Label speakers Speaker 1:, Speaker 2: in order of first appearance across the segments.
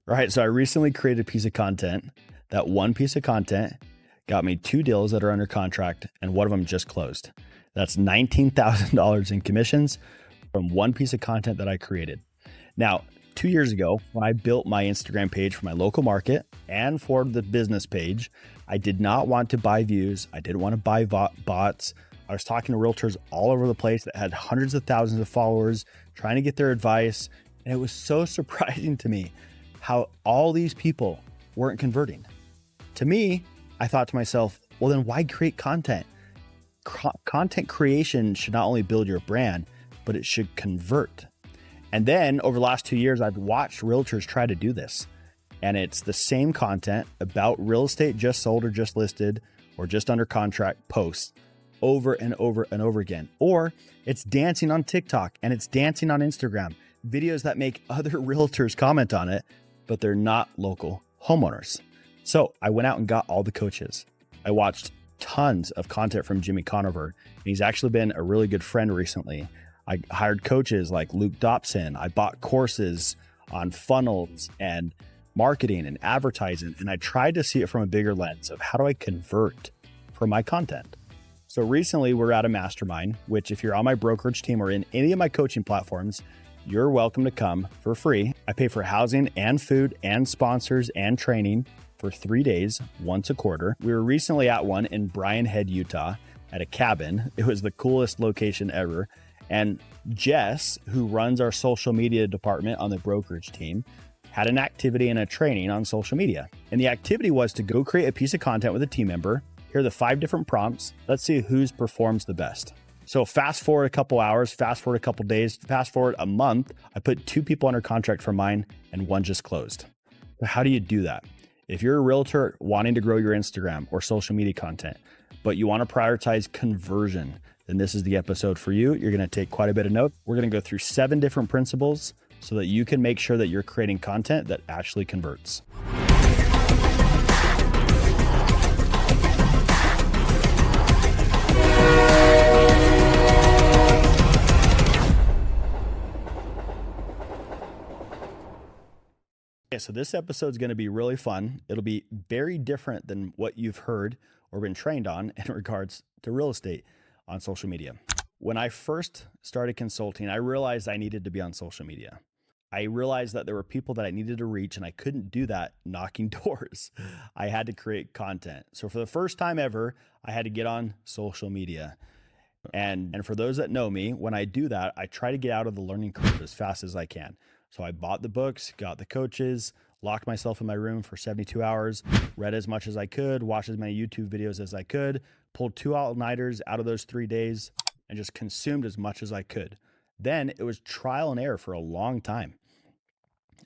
Speaker 1: All right, so I recently created a piece of content. That one piece of content got me 2 deals that are under contract, and one of them just closed. That's $19,000 in commissions from one piece of content that I created. Now, 2 years ago, when I built my Instagram page for my local market and for the business page, I did not want to buy views. I didn't want to buy bots. I was talking to realtors all over the place that had hundreds of thousands of followers, trying to get their advice. And it was so surprising to me how all these people weren't converting. To me, I thought to myself, well, then why create content? Content creation should not only build your brand, but it should convert. And then over the last 2 years, I've watched realtors try to do this. And it's the same content about real estate just sold or just listed or just under contract posts over and over and over again. Or it's dancing on TikTok and it's dancing on Instagram, videos that make other realtors comment on it, but they're not local homeowners. So I went out and got all the coaches. I watched tons of content from Jimmy Conover, and he's actually been a really good friend recently. I hired coaches like Luke Dobson. I bought courses on funnels and marketing and advertising, and I tried to see it from a bigger lens of how do I convert from my content. So recently we're at a mastermind, which if you're on my brokerage team or in any of my coaching platforms, you're welcome to come for free. I pay for housing and food and sponsors and training for 3 days, once a quarter. We were recently at one in Bryan Head, Utah at a cabin. It was the coolest location ever. And Jess, who runs our social media department on the brokerage team, had an activity and a training on social media. And the activity was to go create a piece of content with a team member. Here are the 5 different prompts. Let's see whose performs the best. So fast forward a couple hours, fast forward a couple days, fast forward a month, I put 2 people under contract for mine and one just closed. So how do you do that? If you're a realtor wanting to grow your Instagram or social media content, but you want to prioritize conversion, then this is the episode for you. You're going to take quite a bit of notes. We're going to go through 7 different principles so that you can make sure that you're creating content that actually converts. Okay, so this episode is going to be really fun. It'll be very different than what you've heard or been trained on in regards to real estate on social media. When I first started consulting, I realized I needed to be on social media. I realized that there were people that I needed to reach, and I couldn't do that knocking doors. I had to create content. So for the first time ever, I had to get on social media. And for those that know me, when I do that, I try to get out of the learning curve as fast as I can. So I bought the books, got the coaches, locked myself in my room for 72 hours, read as much as I could, watched as many YouTube videos as I could, pulled 2 all-nighters out of those 3 days, and just consumed as much as I could. Then it was trial and error for a long time.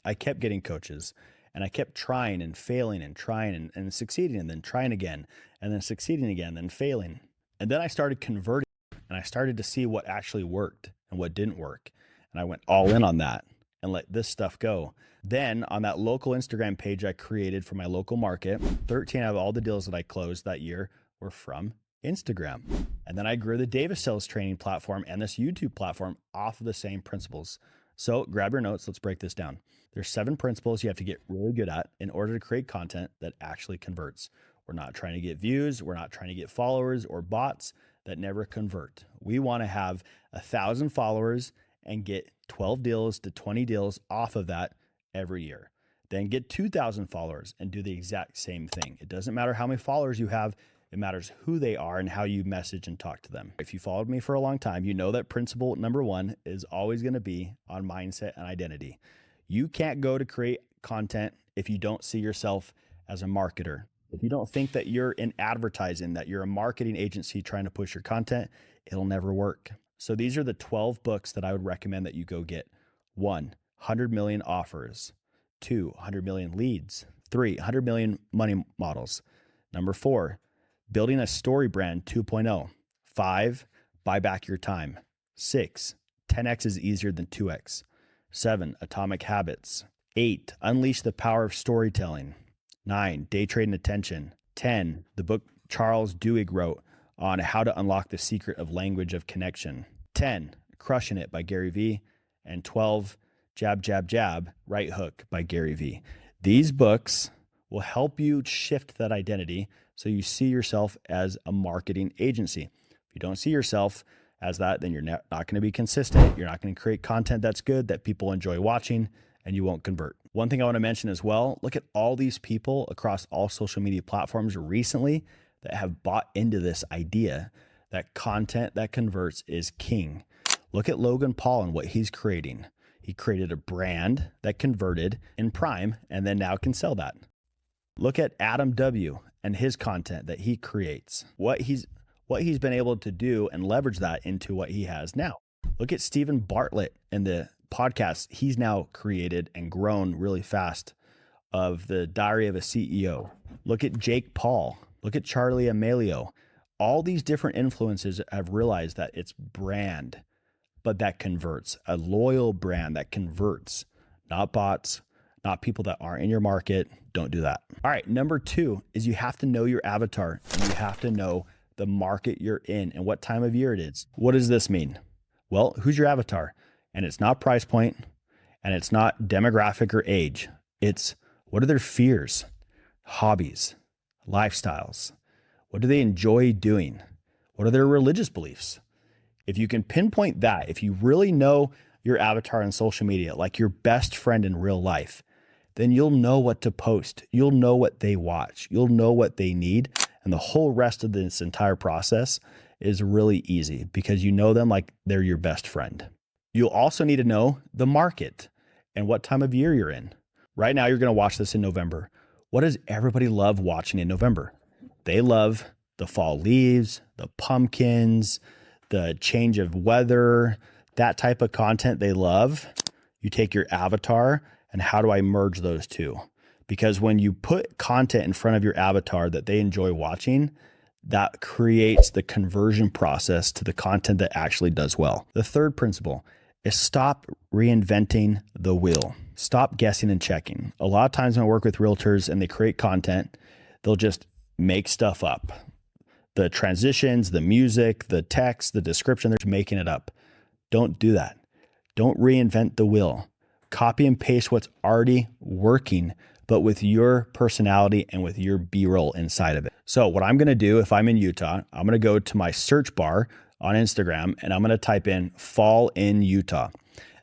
Speaker 1: I kept getting coaches, and I kept trying and failing and trying and succeeding, and then trying again, and then succeeding again, then failing. And then I started converting, and I started to see what actually worked and what didn't work. And I went all in on that and let this stuff go. Then on that local Instagram page I created for my local market, 13 out of all the deals that I closed that year were from Instagram. And then I grew the Davis Sales training platform and this YouTube platform off of the same principles. So grab your notes, let's break this down. There's 7 principles you have to get really good at in order to create content that actually converts. We're not trying to get views. We're not trying to get followers or bots that never convert. We want to have 1,000 followers and get 12 deals to 20 deals off of that every year. Then get 2,000 followers and do the exact same thing. It doesn't matter how many followers you have. It matters who they are and how you message and talk to them. If you followed me for a long time, you know that principle number 1 is always going to be on mindset and identity. You can't go to create content if you don't see yourself as a marketer. If you don't think that you're in advertising, that you're a marketing agency trying to push your content, it'll never work. So these are the 12 books that I would recommend that you go get. 1, 100 million offers. 2, 100 million leads. 3, 100 million money models. Number 4, building a story brand 2.0. 5, buy back your time. 6, 10x is easier than 2x. 7, atomic habits. 8, unleash the power of storytelling. 9, day trading attention. 10, the book Charles Duhigg wrote on how to unlock the secret of language of connection. 10, Crushing It by Gary Vee. And 12, Jab, Jab, Jab, Right Hook by Gary Vee. These books will help you shift that identity so you see yourself as a marketing agency. If you don't see yourself as that, then you're not going to be consistent. You're not going to create content that's good, that people enjoy watching, and you won't convert. One thing I want to mention as well, look at all these people across all social media platforms recently that have bought into this idea that content that converts is king. Look at Logan Paul and what he's creating. He created a brand that converted in Prime and then now can sell that. Look at Adam W. and his content that he creates. What he's been able to do and leverage that into what he has now. Look at Stephen Bartlett and the podcast he's now created and grown really fast of the Diary of a CEO. Look at Jake Paul. Look at Charlie Amelio. All these different influencers have realized that it's brand, but that converts, a loyal brand that converts, not bots, not people that aren't in your market. Don't do that. All right. Number 2 is you have to know your avatar and you have to know the market you're in and what time of year it is. What does this mean? Well, who's your avatar? And it's not price point and it's not demographic or age. It's what are their fears, hobbies, lifestyles? What do they enjoy doing? What are their religious beliefs? If you can pinpoint that, if you really know your avatar on social media, like your best friend in real life, then you'll know what to post. You'll know what they watch. You'll know what they need. And the whole rest of this entire process is really easy because you know them like they're your best friend. You'll also need to know the market and what time of year you're in. Right now, you're going to watch this in November. What does everybody love watching in November? They love the fall leaves, the pumpkins, the change of weather, that type of content they love. You take your avatar and how do I merge those two? Because when you put content in front of your avatar that they enjoy watching, that creates the conversion process to the content that actually does well. The third principle is stop reinventing the wheel. Stop guessing and checking. A lot of times when I work with realtors and they create content, they'll just make stuff up. The transitions, the music, the text, the description, they're just making it up. Don't do that. Don't reinvent the wheel. Copy and paste what's already working, but with your personality and with your B-roll inside of it. So what I'm going to do if I'm in Utah, I'm going to go to my search bar on Instagram and I'm going to type in fall in Utah.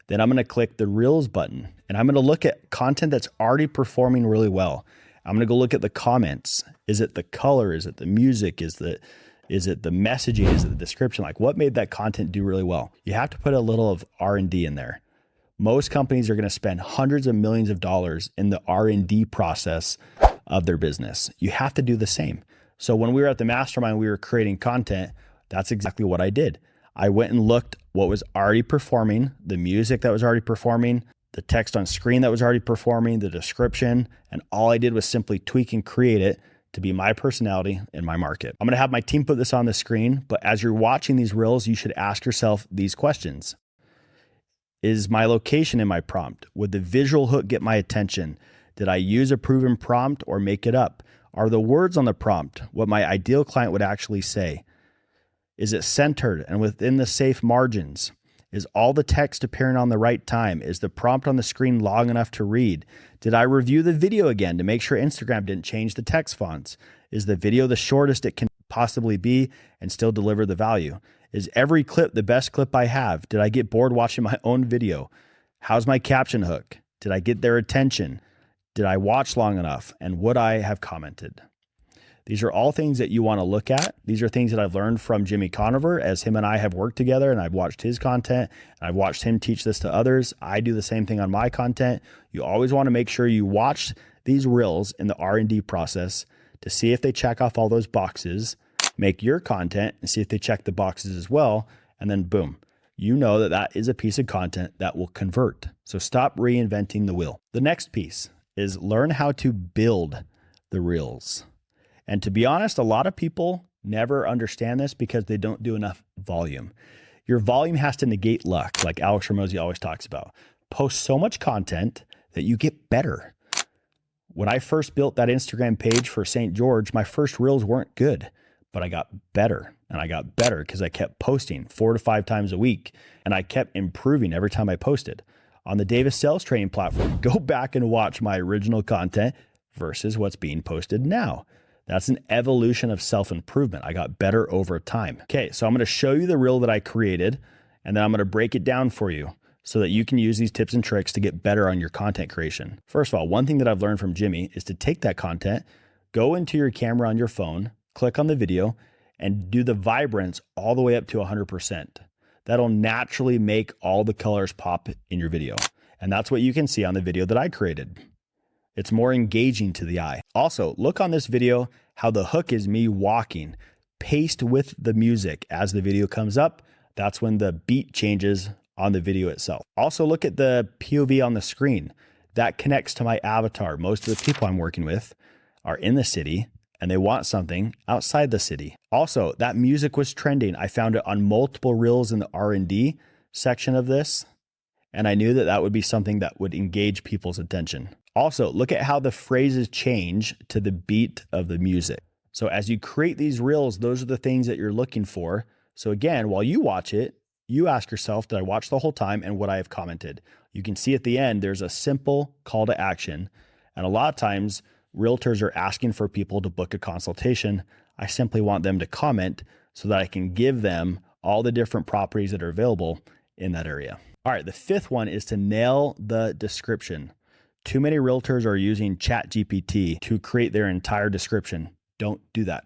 Speaker 1: Then I'm going to click the Reels button and I'm going to look at content that's already performing really well. I'm going to go look at the comments. Is it the color? Is it the music? Is it the messaging? Is it the description? Like what made that content do really well? You have to put a little of R&D in there. Most companies are going to spend hundreds of millions of dollars in the R&D process of their business. You have to do the same. So when we were at the mastermind, we were creating content. That's exactly what I did. I went and looked what was already performing, the music that was already performing, the text on screen that was already performing, the description, and all I did was simply tweak and create it to be my personality in my market. I'm going to have my team put this on the screen, but as you're watching these reels, you should ask yourself these questions. Is my location in my prompt? Would the visual hook get my attention? Did I use a proven prompt or make it up? Are the words on the prompt what my ideal client would actually say? Is it centered and within the safe margins? Is all the text appearing on the right time? Is the prompt on the screen long enough to read? Did I review the video again to make sure Instagram didn't change the text fonts? Is the video the shortest it can possibly be and still deliver the value? Is every clip the best clip I have? Did I get bored watching my own video? How's my caption hook? Did I get their attention? Did I watch long enough? And would I have commented? These are all things that you want to look at. These are things that I've learned from Jimmy Conover as him and I have worked together and I've watched his content and I've watched him teach this to others. I do the same thing on my content. You always want to make sure you watch these reels in the R&D process to see if they check off all those boxes, make your content and see if they check the boxes as well. And then boom, you know that that is a piece of content that will convert. So stop reinventing the wheel. The next piece is learn how to build the reels. And to be honest, a lot of people never understand this because they don't do enough volume. Your volume has to negate luck, like Alex Ramosi always talks about. Post so much content that you get better. When I first built that Instagram page for St. George, my first reels weren't good, but I got better. And I got better because I kept posting 4 to 5 times a week and I kept improving every time I posted. on the Davis Sales Training platform. Go back and watch my original content versus what's being posted now. That's an evolution of self-improvement. I got better over time. Okay, so I'm gonna show you the reel that I created, and then I'm gonna break it down for you so that you can use these tips and tricks to get better on your content creation. First of all, one thing that I've learned from Jimmy is to take that content, go into your camera on your phone, click on the video, and do the vibrance all the way up to 100%. That'll naturally make all the colors pop in your video. And that's what you can see on the video that I created. It's more engaging to the eye. Also, look on this video how the hook is me walking, paced with the music. As the video comes up, that's when the beat changes on the video itself. Also, look at the POV on the screen. That connects to my avatar. Most of the people I'm working with are in the city and they want something outside the city. Also, that music was trending. I found it on multiple reels in the R&D section of this, and I knew that that would be something that would engage people's attention. Also, look at how the phrases change to the beat of the music. So as you create these reels, those are the things that you're looking for. So again, while you watch it, you ask yourself, did I watch the whole time and what I have commented? You can see at the end, there's a simple call to action. And a lot of times, realtors are asking for people to book a consultation. I simply want them to comment so that I can give them all the different properties that are available in that area. All right, the fifth one is to nail the description. Too many realtors are using ChatGPT to create their entire description. Don't do that.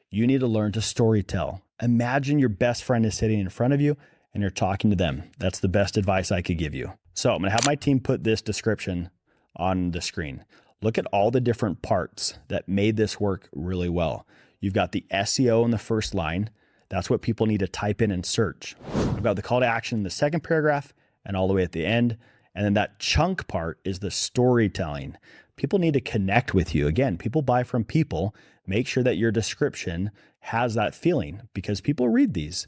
Speaker 1: You need to learn to storytell. Imagine your best friend is sitting in front of you and you're talking to them. That's the best advice I could give you. So I'm gonna have my team put this description on the screen. Look at all the different parts that made this work really well. You've got the SEO in the first line. That's what people need to type in and search. I've got the call to action in the second paragraph and all the way at the end. And then that chunk part is the storytelling. People need to connect with you. Again, people buy from people. Make sure that your description has that feeling because people read these.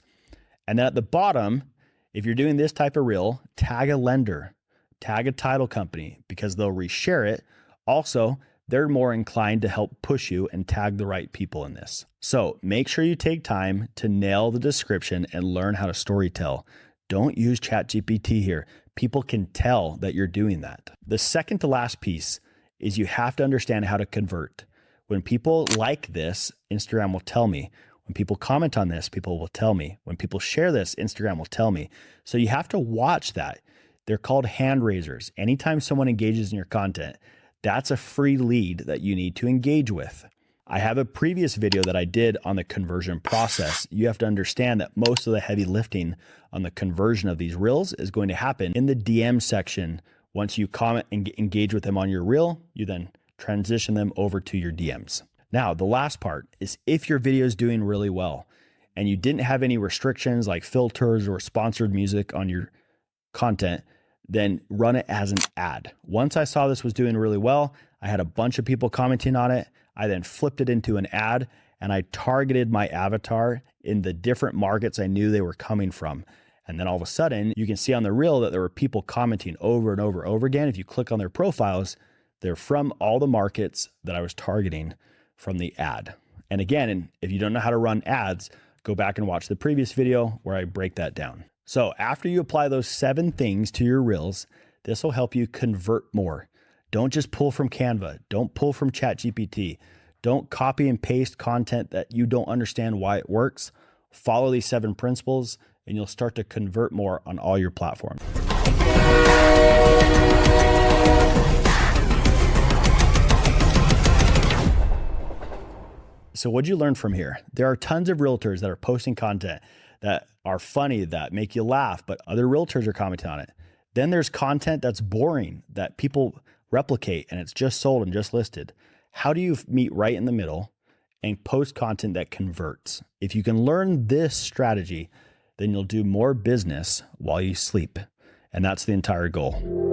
Speaker 1: And then at the bottom, if you're doing this type of reel, tag a lender, tag a title company because they'll reshare it. Also, they're more inclined to help push you and tag the right people in this. So make sure you take time to nail the description and learn how to storytell. Don't use ChatGPT here. People can tell that you're doing that. The second to last piece is you have to understand how to convert. When people like this, Instagram will tell me. When people comment on this, people will tell me. When people share this, Instagram will tell me. So you have to watch that. They're called hand raisers. Anytime someone engages in your content, that's a free lead that you need to engage with. I have a previous video that I did on the conversion process. You have to understand that most of the heavy lifting on the conversion of these reels is going to happen in the DM section. Once you comment and engage with them on your reel, you then transition them over to your DMs. Now, the last part is if your video is doing really well and you didn't have any restrictions like filters or sponsored music on your content, then run it as an ad. Once I saw this was doing really well, I had a bunch of people commenting on it. I then flipped it into an ad and I targeted my avatar in the different markets I knew they were coming from. And then all of a sudden you can see on the reel that there were people commenting over and over and over again. If you click on their profiles, they're from all the markets that I was targeting from the ad. And again, if you don't know how to run ads, go back and watch the previous video where I break that down. So after you apply those 7 things to your reels, this will help you convert more. Don't just pull from Canva. Don't pull from ChatGPT. Don't copy and paste content that you don't understand why it works. Follow these 7 principles and you'll start to convert more on all your platforms. So what'd you learn from here? There are tons of realtors that are posting content that are funny, that make you laugh, but other realtors are commenting on it. Then there's content that's boring that people replicate and it's just sold and just listed. How do you meet right in the middle and post content that converts? If you can learn this strategy, then you'll do more business while you sleep. And that's the entire goal.